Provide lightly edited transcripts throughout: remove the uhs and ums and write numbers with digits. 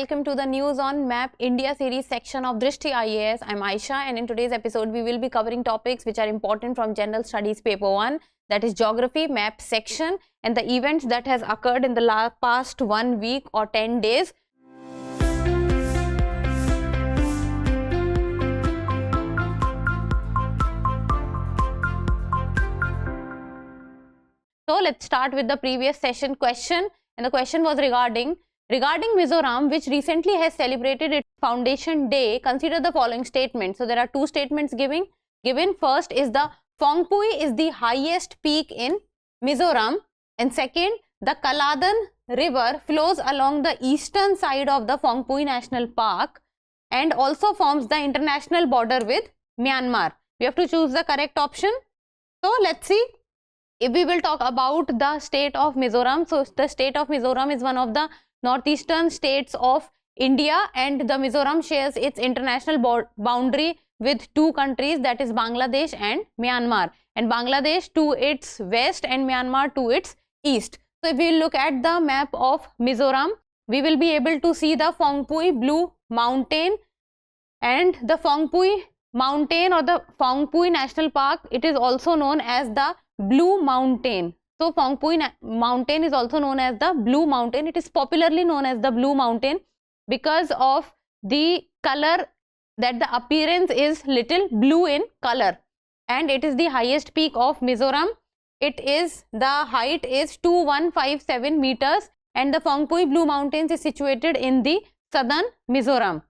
welcome to the News on Map India series section of Drishti IAS. I'm Aisha, and in today's episode we will be covering topics which are important from General Studies Paper 1, that is Geography Map section, and the events that has occurred in the past 1 week or 10 days. So let's start with the previous session question, and the question was regarding Mizoram, which recently has celebrated its Foundation Day. Consider the following statement. So there are two statements given. First is the Phongpui is the highest peak in Mizoram, and second, the Kaladan River flows along the eastern side of the Phongpui National Park and also forms the international border with Myanmar. We have to choose the correct option. So let's see. If we will talk about the state of Mizoram, so the state of Mizoram is one of the northeastern states of India, and the Mizoram shares its international boundary with two countries, that is Bangladesh and Myanmar, and Bangladesh to its west and Myanmar to its east. So if we look at the map of Mizoram, we will be able to see the Phongpui Blue Mountain, and the Phongpui Mountain or the Phongpui National Park, it is also known as the Blue Mountain. So Phongpui Mountain is also known as the Blue Mountain. It is popularly known as the Blue Mountain because of the color, that the appearance is little blue in color, and it is the highest peak of Mizoram. The height is 2157 meters, and the Phongpui Blue Mountains is situated in the southern Mizoram.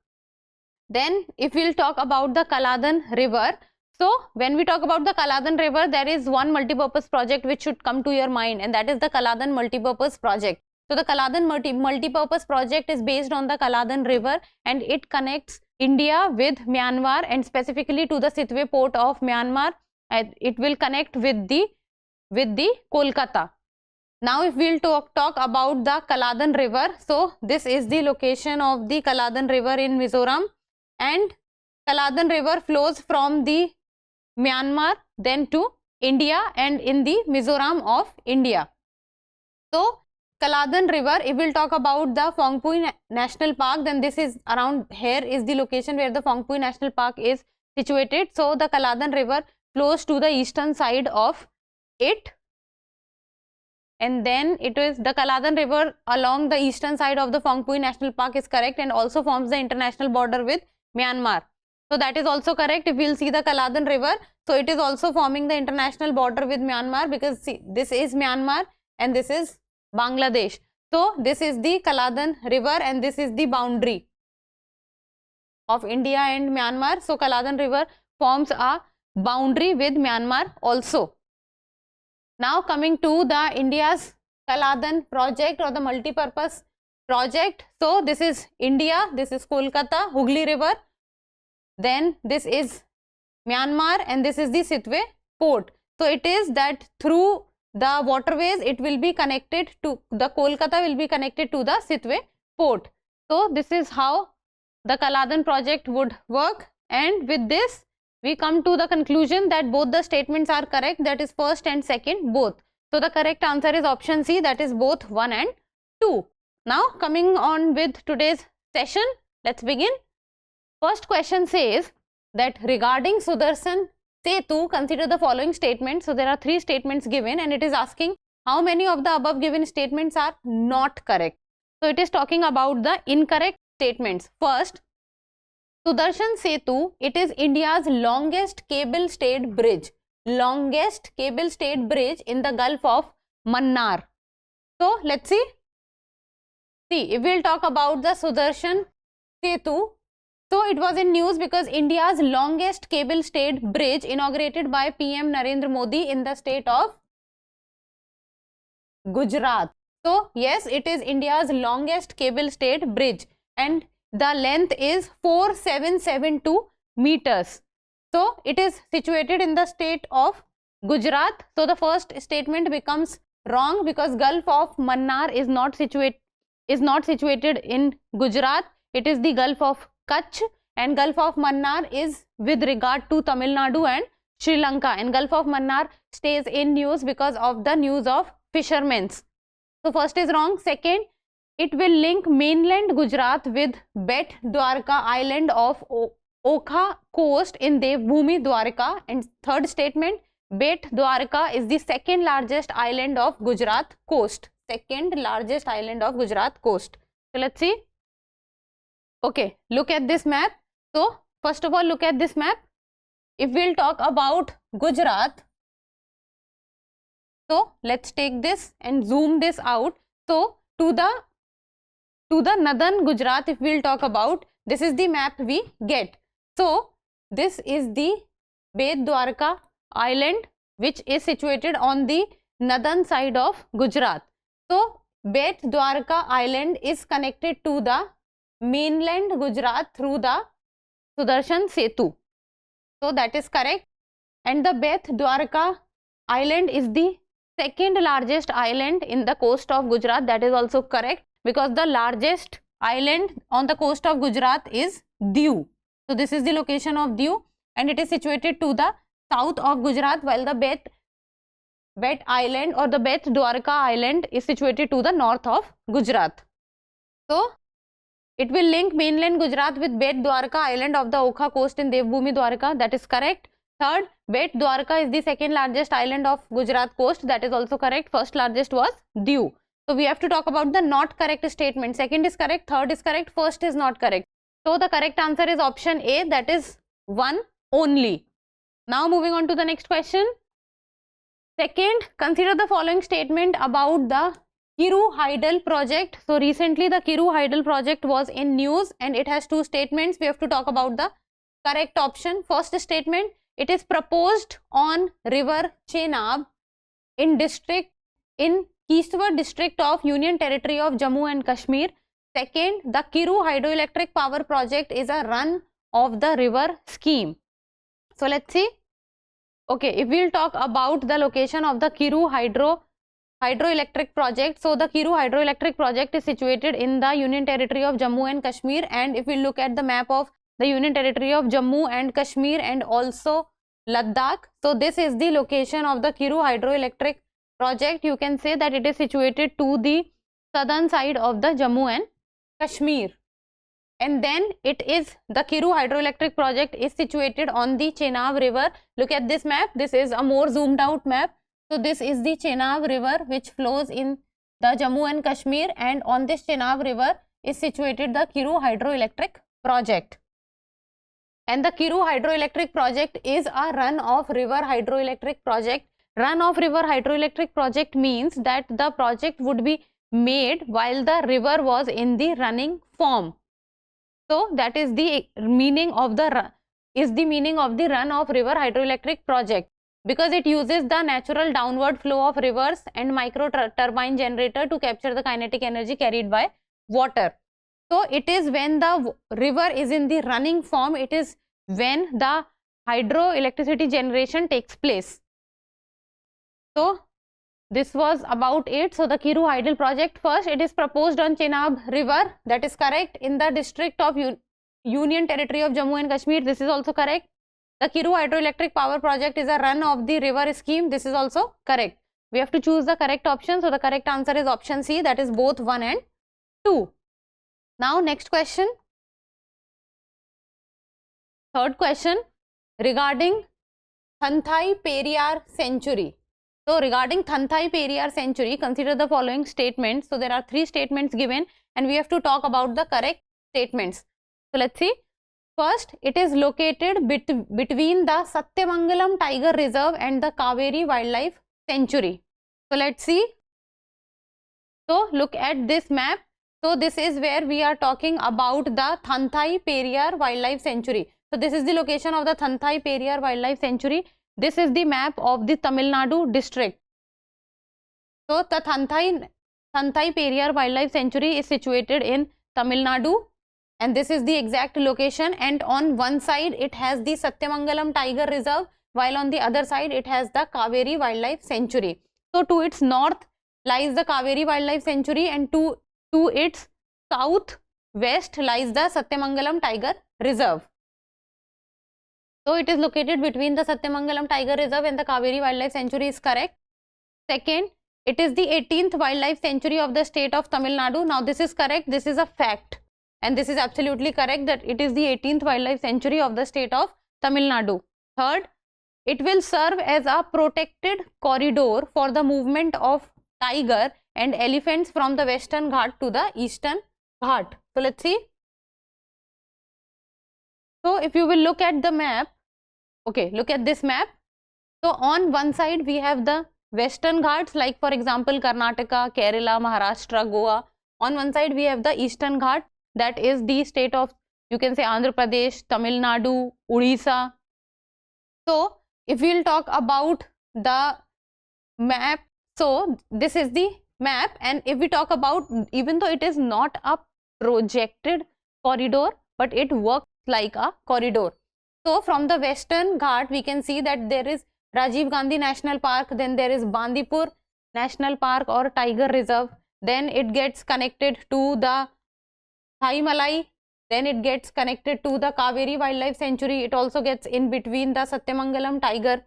Then if we will talk about the Kaladan River, so when we talk about the Kaladan River, there is one multipurpose project which should come to your mind, and that is the Kaladan Multipurpose Project. So the Kaladan Multipurpose Project is based on the Kaladan River, and it connects India with Myanmar, and specifically to the Sitwe port of Myanmar, and it will connect with the Kolkata. Now if we will talk about the Kaladan River, so this is the location of the Kaladan River in Mizoram, and Kaladan River flows from the Myanmar then to India and in the Mizoram of India. So Kaladan River, if we will talk about the Phongpui National Park, then this is around here is the location where the Phongpui National Park is situated. So the Kaladan River flows to the eastern side of it, and then it is the Kaladan River along the eastern side of the Phongpui National Park is correct, and also forms the international border with Myanmar. So that is also correct. If we will see the Kaladan River, so it is also forming the international border with Myanmar, because see, this is Myanmar and this is Bangladesh. So this is the Kaladan River and this is the boundary of India and Myanmar. So Kaladan River forms a boundary with Myanmar also. Now coming to the India's Kaladan project or the multipurpose project. So this is India, this is Kolkata, Hooghly River, then this is Myanmar, and this is the Sitwe port. So it is that through the waterways it will be connected to the Kolkata, will be connected to the Sitwe port. So this is how the Kaladan project would work, and with this we come to the conclusion that both the statements are correct, that is first and second both. So the correct answer is option C, that is both 1 and 2. Now coming on with today's session, let's begin. First question says that regarding Sudarshan Setu, consider the following statements. So there are 3 statements given, and it is asking how many of the above given statements are not correct. So it is talking about the incorrect statements. First, Sudarshan Setu, it is India's longest cable-stayed bridge. Longest cable-stayed bridge in the Gulf of Mannar. So let's see. See, if we will talk about the Sudarshan Setu, so it was in news because India's longest cable-stayed bridge inaugurated by PM Narendra Modi in the state of Gujarat. So yes, it is India's longest cable-stayed bridge, and the length is 4772 meters. So it is situated in the state of Gujarat. So the first statement becomes wrong because Gulf of Mannar is not situated in Gujarat. It is the Gulf of Kutch, and Gulf of Mannar is with regard to Tamil Nadu and Sri Lanka, and Gulf of Mannar stays in news because of the news of fishermen. So first is wrong. Second, It will link mainland Gujarat with Bet Dwarka island of Okha coast in Devbhoomi Dwarka. And third statement, Bet Dwarka is the second largest island of Gujarat coast. Second largest island of Gujarat coast. So let's see. Okay, look at this map. So first of all, look at this map. If we'll talk about Gujarat, so let's take this and zoom this out. So to the northern Gujarat, if we'll talk about, this is the map we get. So this is the Bet Dwarka island, which is situated on the northern side of Gujarat. So Bet Dwarka island is connected to the mainland Gujarat through the Sudarshan Setu. So that is correct. And the Bet Dwarka island is the second largest island in the coast of Gujarat. That is also correct, because the largest island on the coast of Gujarat is Diu. So this is the location of Diu, and it is situated to the south of Gujarat, while the Bet island or the Bet Dwarka island is situated to the north of Gujarat. So it will link mainland Gujarat with Bet Dwarka island of the Okha coast in Devbhoomi Dwarka. That is correct. Third, Bet Dwarka is the second largest island of Gujarat coast. That is also correct. First largest was Diu. So we have to talk about the not correct statement. Second is correct, third is correct, first is not correct. So the correct answer is option A, that is 1 only. Now moving on to the next question. Second, consider the following statement about the Kiru Hydel project. So recently the Kiru Hydel project was in news, and it has two statements. We have to talk about the correct option. First statement, it is proposed on river Chenab in eastward district of Union Territory of Jammu and Kashmir. Second, the Kiru hydroelectric power project is a run of the river scheme. So let's see. Okay, if we'll talk about the location of the Kiru hydroelectric project, so the Kiru hydroelectric project is situated in the Union Territory of Jammu and Kashmir. And if we look at the map of the Union Territory of Jammu and Kashmir and also Ladakh, so this is the location of the Kiru hydroelectric project. You can say that it is situated to the southern side of the Jammu and Kashmir. And then it is the Kiru hydroelectric project is situated on the Chenab river. Look at this map. This is a more zoomed out map. So this is the Chenab river which flows in the Jammu and Kashmir, and on this Chenab river is situated the Kiru hydroelectric project. And the Kiru hydroelectric project is a run of river hydroelectric project. Run of river hydroelectric project means that the project would be made while the river was in the running form. So that is the meaning of the run of river hydroelectric project, because it uses the natural downward flow of rivers and micro turbine generator to capture the kinetic energy carried by water. So it is when the river is in the running form, it is when the hydroelectricity generation takes place. So this was about it. So the Kiru Hydel project, first it is proposed on Chenab river, that is correct, in the district of Union Territory of Jammu and Kashmir. This is also correct. The Kiru hydroelectric power project is a run of the river scheme. This is also correct. We have to choose the correct option. So the correct answer is option C, that is both 1 and 2. Now next question. Third question regarding Thanthai Periyar Century. So regarding Thanthai Periyar Century, consider the following statements. So there are 3 statements given, and we have to talk about the correct statements. So let's see. First, it is located between the Satyamangalam Tiger Reserve and the Kaveri Wildlife Sanctuary. So let's see. So look at this map. So this is where we are talking about the Thanthai Periyar Wildlife Sanctuary. So this is the location of the Thanthai Periyar Wildlife Sanctuary. This is the map of the Tamil Nadu district. So the Thanthai Periyar Wildlife Sanctuary is situated in Tamil Nadu, and this is the exact location. And on one side it has the Satyamangalam Tiger Reserve, while on the other side it has the Kaveri Wildlife Sanctuary. So to its north lies the Kaveri Wildlife Sanctuary, and to its southwest lies the Satyamangalam Tiger Reserve. So it is located between the Satyamangalam Tiger Reserve and the Kaveri Wildlife Sanctuary is correct. Second, it is the 18th wildlife sanctuary of the state of Tamil Nadu. Now this is correct, this is a fact, and this is absolutely correct that it is the 18th wildlife sanctuary of the state of Tamil Nadu. Third, it will serve as a protected corridor for the movement of tiger and elephants from the western Ghat to the eastern Ghat. So let's see. So if you will look at the map, okay, look at this map. So on one side we have the western Ghats, like for example Karnataka, Kerala, Maharashtra, Goa. On one side we have the eastern Ghat, that is the state of, you can say, Andhra Pradesh, Tamil Nadu, Odisha. So if we will talk about the map, so this is the map, and if we talk about, even though it is not a projected corridor, but it works like a corridor. So from the western Ghat we can see that there is Rajiv Gandhi National Park, then there is Bandipur National Park or Tiger Reserve, then it gets connected to the Thaimalai, then it gets connected to the Kaveri Wildlife Sanctuary, it also gets in between the Satyamangalam Tiger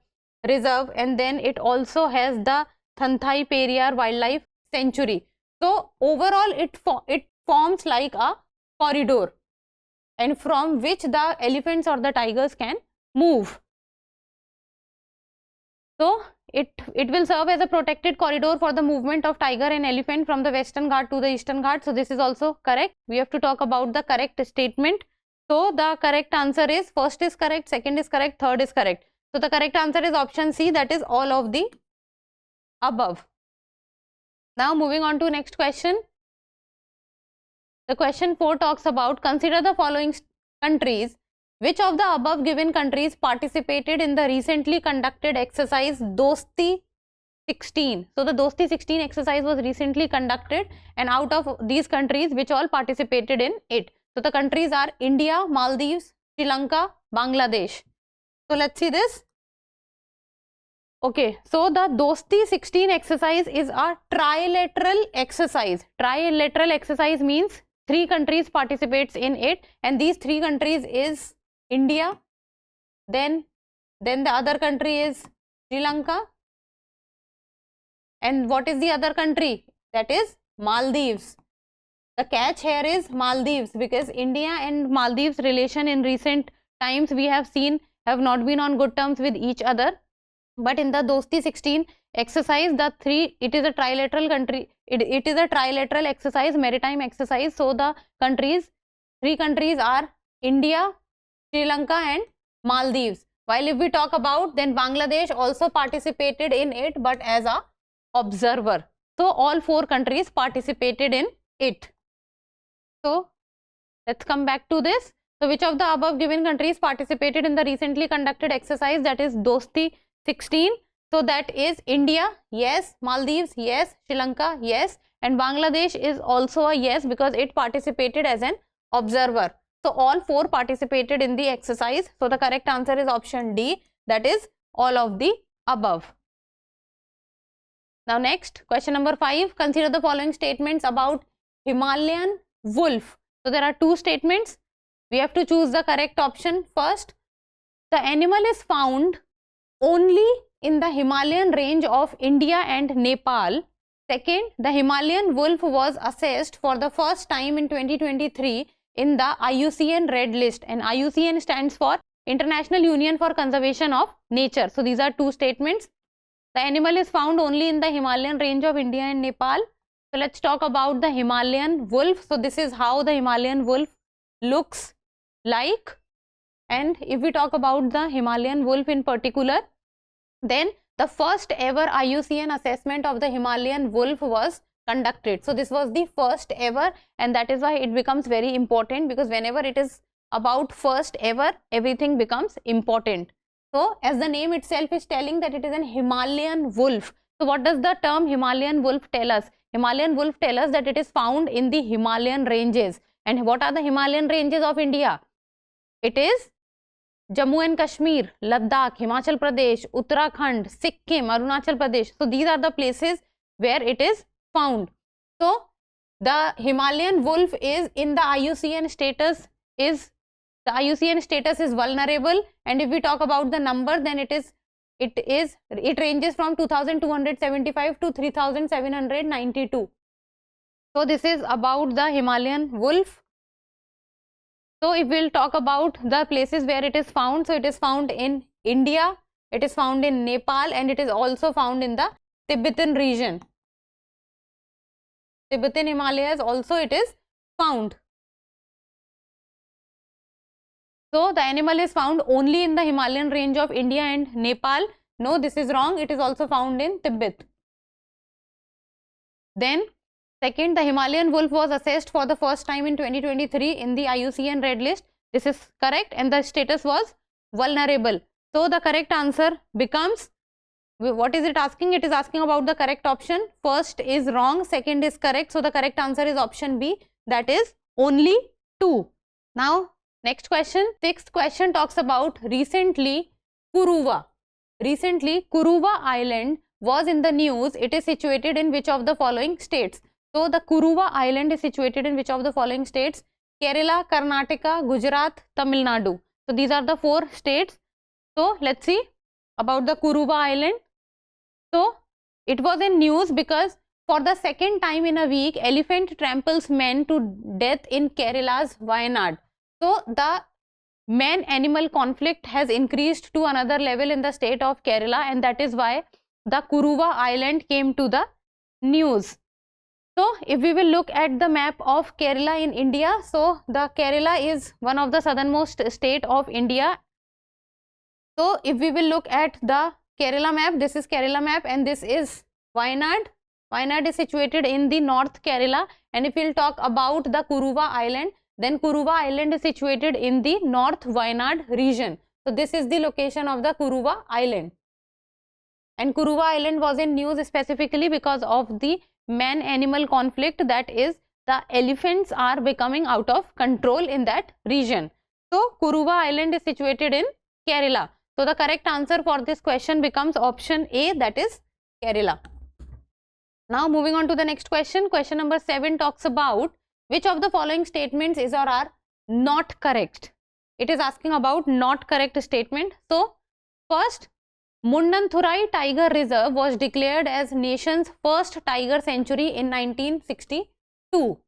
Reserve, and then it also has the Thanthai Periyar Wildlife Sanctuary. So overall it forms like a corridor, and from which the elephants or the tigers can move. So it will serve as a protected corridor for the movement of tiger and elephant from the western Ghat to the eastern Ghat. So this is also correct. We have to talk about the correct statement. So the correct answer is, first is correct, second is correct, third is correct. So the correct answer is option C, that is all of the above. Now moving on to next question. The question 4 talks about, consider the following countries. Which of the above given countries participated in the recently conducted exercise Dosti 16? So the Dosti 16 exercise was recently conducted, and out of these countries, which all participated in it? So the countries are India, Maldives, Sri Lanka, Bangladesh. So let's see this. Okay, so the Dosti 16 exercise is a trilateral exercise. Trilateral exercise means 3 countries participates in it, and these 3 countries is India, then the other country is Sri Lanka, and what is the other country? That is Maldives. The catch here is Maldives, because India and Maldives relation in recent times we have seen have not been on good terms with each other. But in the Dosti 16 exercise, it is a trilateral country. It is a trilateral exercise, maritime exercise. So the 3 countries are India, Sri Lanka and Maldives. While if we talk about, then Bangladesh also participated in it, but as a observer. So all 4 countries participated in it. So let's come back to this. So which of the above given countries participated in the recently conducted exercise, that is Dosti 16? So that is India, yes. Maldives, yes. Sri Lanka, yes. And Bangladesh is also a yes, because it participated as an observer. So all 4 participated in the exercise. So the correct answer is option D, that is all of the above. Now next, question number 5. Consider the following statements about Himalayan wolf. So there are 2 statements. We have to choose the correct option. First, the animal is found only in the Himalayan range of India and Nepal. Second, the Himalayan wolf was assessed for the first time in 2023 in the IUCN Red List, and IUCN stands for International Union for Conservation of Nature. So these are 2 statements. The animal is found only in the Himalayan range of India and Nepal. So let's talk about the Himalayan wolf. So this is how the Himalayan wolf looks like. And if we talk about the Himalayan wolf in particular, then the first ever IUCN assessment of the Himalayan wolf was conducted. So this was the first ever, and that is why it becomes very important, because whenever it is about first ever, everything becomes important. So as the name itself is telling that it is an Himalayan wolf. So what does the term Himalayan wolf tell us? Himalayan wolf tell us that it is found in the Himalayan ranges. And what are the Himalayan ranges of India? It is Jammu and Kashmir, Ladakh, Himachal Pradesh, Uttarakhand, Sikkim, Arunachal Pradesh. So these are the places where it is found. So the Himalayan wolf is in the IUCN status is vulnerable, and if we talk about the number, then it is it ranges from 2275 to 3792. So this is about the Himalayan wolf. So if we'll talk about the places where it is found, so it is found in India, it is found in Nepal, and it is also found in the Tibetan region. Tibetan Himalayas also it is found. So the animal is found only in the Himalayan range of India and Nepal. No, this is wrong. It is also found in Tibet. Then second, the Himalayan wolf was assessed for the first time in 2023 in the IUCN Red List. This is correct, and the status was vulnerable. So the correct answer becomes, what is it asking? It is asking about the correct option. First is wrong, second is correct. So the correct answer is option B, that is only 2. Now next question, sixth question talks about recently Kuruva. Recently Kuruva Island was in the news. It is situated in which of the following states? So the Kuruva Island is situated in which of the following states? Kerala, Karnataka, Gujarat, Tamil Nadu. So these are the 4 states. So let's see about the Kuruva Island. So it was in news because for the second time in a week, elephant tramples men to death in Kerala's Wayanad. So the man-animal conflict has increased to another level in the state of Kerala, and that is why the Kuruva Island came to the news. So if we will look at the map of Kerala in India, so the Kerala is one of the southernmost state of India. So if we will look at the Kerala map, this is Kerala map and this is Wayanad. Wayanad is situated in the North Kerala, and if we will talk about the Kuruva Island, then Kuruva Island is situated in the North Wayanad region. So this is the location of the Kuruva Island. And Kuruva Island was in news specifically because of the man-animal conflict, that is the elephants are becoming out of control in that region. So Kuruva Island is situated in Kerala. So the correct answer for this question becomes option A, that is Kerala. Now moving on to the next question. Question number 7 talks about which of the following statements is or are not correct. It is asking about not correct statement. So first, Mundanthurai Tiger Reserve was declared as nation's first tiger sanctuary in 1962.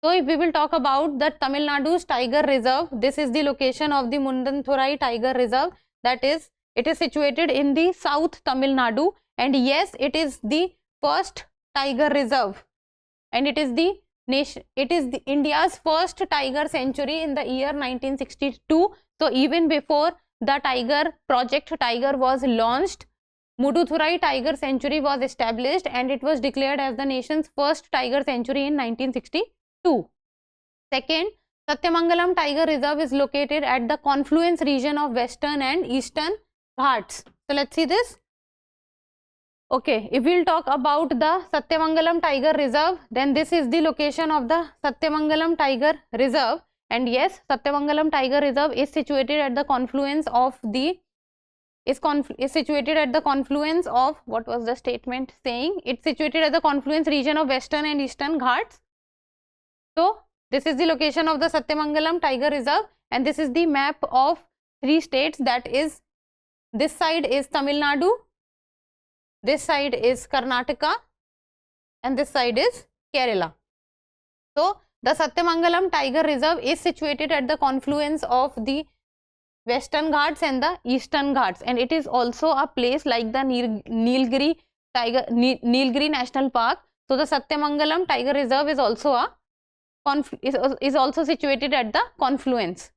So if we will talk about the Tamil Nadu's Tiger Reserve, this is the location of the Mundanthurai Tiger Reserve, that is, it is situated in the South Tamil Nadu, and yes, it is the first tiger reserve, and it is the India's first tiger sanctuary in the year 1962. So even before the tiger project Tiger was launched, Mundanthurai Tiger Sanctuary was established and it was declared as the nation's first tiger sanctuary in 1962. Second, Satyamangalam Tiger Reserve is located at the confluence region of Western and Eastern Ghats. So let's see this. Okay, if we'll talk about the Satyamangalam Tiger Reserve, then this is the location of the Satyamangalam Tiger Reserve, and yes, Satyamangalam Tiger Reserve is situated at the confluence of the is situated at the confluence of, what was the statement saying? It's situated at the confluence region of Western and Eastern Ghats. So this is the location of the Satyamangalam Tiger Reserve, and this is the map of 3 states, that is, this side is Tamil Nadu, this side is Karnataka, and this side is Kerala. So the Satyamangalam Tiger Reserve is situated at the confluence of the Western Ghats and the Eastern Ghats, and it is also a place like the Nilgiri National Park. So the Satyamangalam Tiger Reserve is also also situated at the confluence.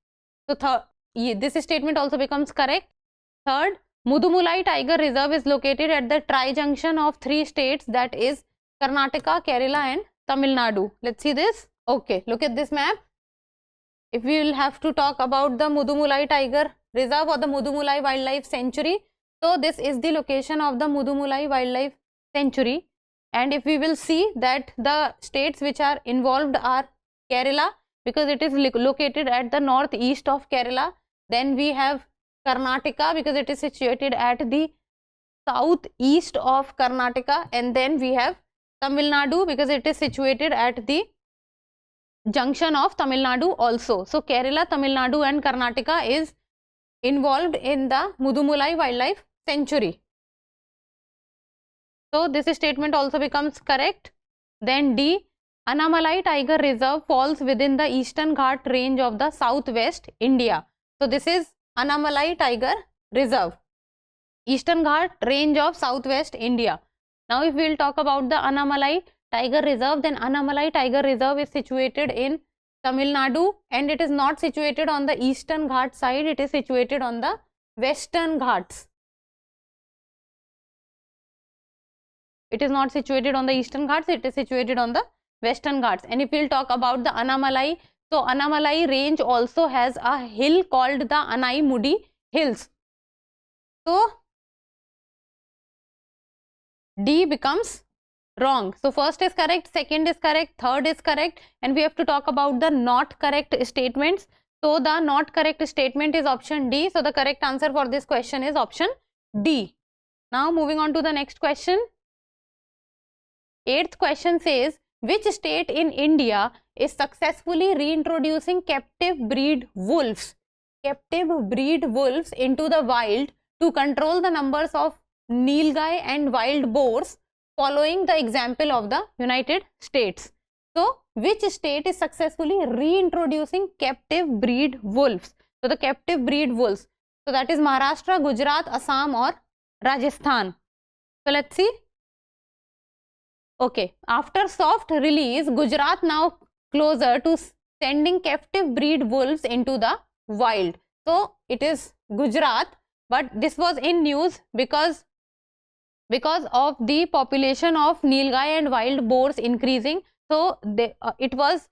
So this statement also becomes correct. Third, Mudumulai Tiger Reserve is located at the tri-junction of 3 states, that is Karnataka, Kerala and Tamil Nadu. Let's see this. Okay, look at this map. If we will have to talk about the Mudumulai Tiger Reserve or the Mudumulai Wildlife Sanctuary, so this is the location of the Mudumulai Wildlife Sanctuary, and if we will see that the states which are involved are Kerala, because it is located at the northeast of Kerala. Then we have Karnataka, because it is situated at the southeast of Karnataka, and then we have Tamil Nadu, because it is situated at the junction of Tamil Nadu also. So Kerala, Tamil Nadu and Karnataka is involved in the Mudumulai Wildlife Sanctuary. So this statement also becomes correct. Then D, Annamalai Tiger Reserve falls within the Eastern Ghat range of the southwest India. So this is Annamalai Tiger Reserve, Eastern Ghat range of southwest India. Now if we will talk about the Annamalai Tiger Reserve, then Annamalai Tiger Reserve is situated in Tamil Nadu, and it is not situated on the Eastern Ghat side, it is situated on the Western Ghats. It is not situated on the Eastern Ghats, it is situated on the Western Ghats. And if we will talk about the Annamalai, so Annamalai range also has a hill called the Anaimudi Hills. So D becomes wrong. So first is correct, second is correct, third is correct, and we have to talk about the not correct statements. So the not correct statement is option D. So the correct answer for this question is option D. Now moving on to the next question. 8th question says, which state in India is successfully reintroducing captive breed wolves into the wild to control the numbers of nilgai and wild boars, following the example of the United States? So which state is successfully reintroducing captive breed wolves? So the captive breed wolves, so that is Maharashtra, Gujarat, Assam or Rajasthan. So let's see. Okay, after soft release, Gujarat now closer to sending captive breed wolves into the wild. So it is Gujarat, but this was in news because of the population of nilgai and wild boars increasing. So it was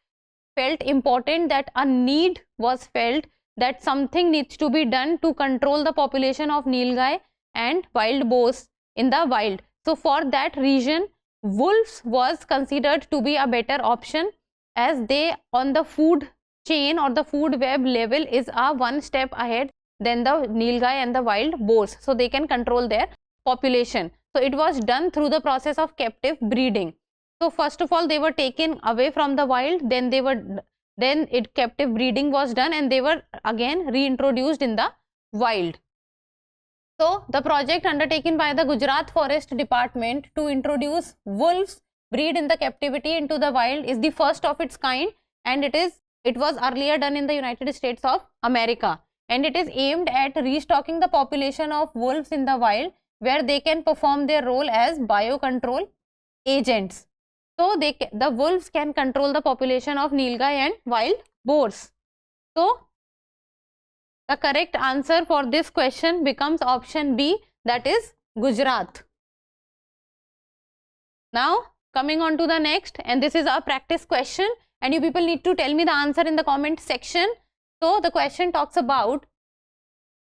felt important that a need was felt that something needs to be done to control the population of nilgai and wild boars in the wild. So for that reason, wolves was considered to be a better option, as they on the food chain or the food web level is a one step ahead than the nilgai and the wild boars, so they can control their population. So it was done through the process of captive breeding. So first of all they were taken away from the wild, then captive breeding was done, and they were again reintroduced in the wild. So the project undertaken by the Gujarat Forest Department to introduce wolves breed in the captivity into the wild is the first of its kind, and it was earlier done in the United States of America, and it is aimed at restocking the population of wolves in the wild, where they can perform their role as biocontrol agents. So the wolves can control the population of nilgai and wild boars. So the correct answer for this question becomes option B, that is Gujarat. Now coming on to the next, and this is a practice question, and you people need to tell me the answer in the comment section. So the question talks about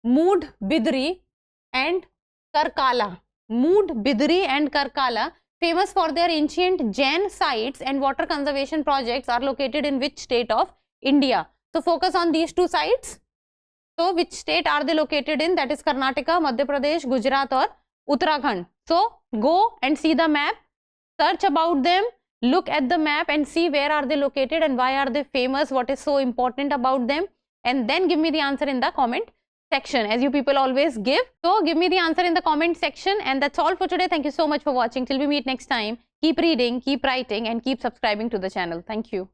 Mood Bidri and Karkala. Mood Bidri and Karkala, famous for their ancient Jain sites and water conservation projects, are located in which state of India? So focus on these two sites. So which state are they located in? That is Karnataka, Madhya Pradesh, Gujarat or Uttarakhand. So go and see the map, search about them, look at the map and see where are they located and why are they famous, what is so important about them, and then give me the answer in the comment section, as you people always give. So give me the answer in the comment section, and that's all for today. Thank you so much for watching. Till we meet next time, keep reading, keep writing and keep subscribing to the channel. Thank you.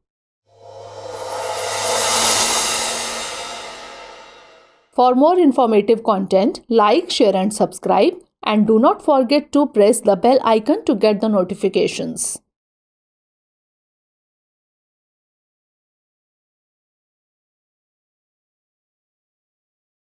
For more informative content, like, share and subscribe, and do not forget to press the bell icon to get the notifications.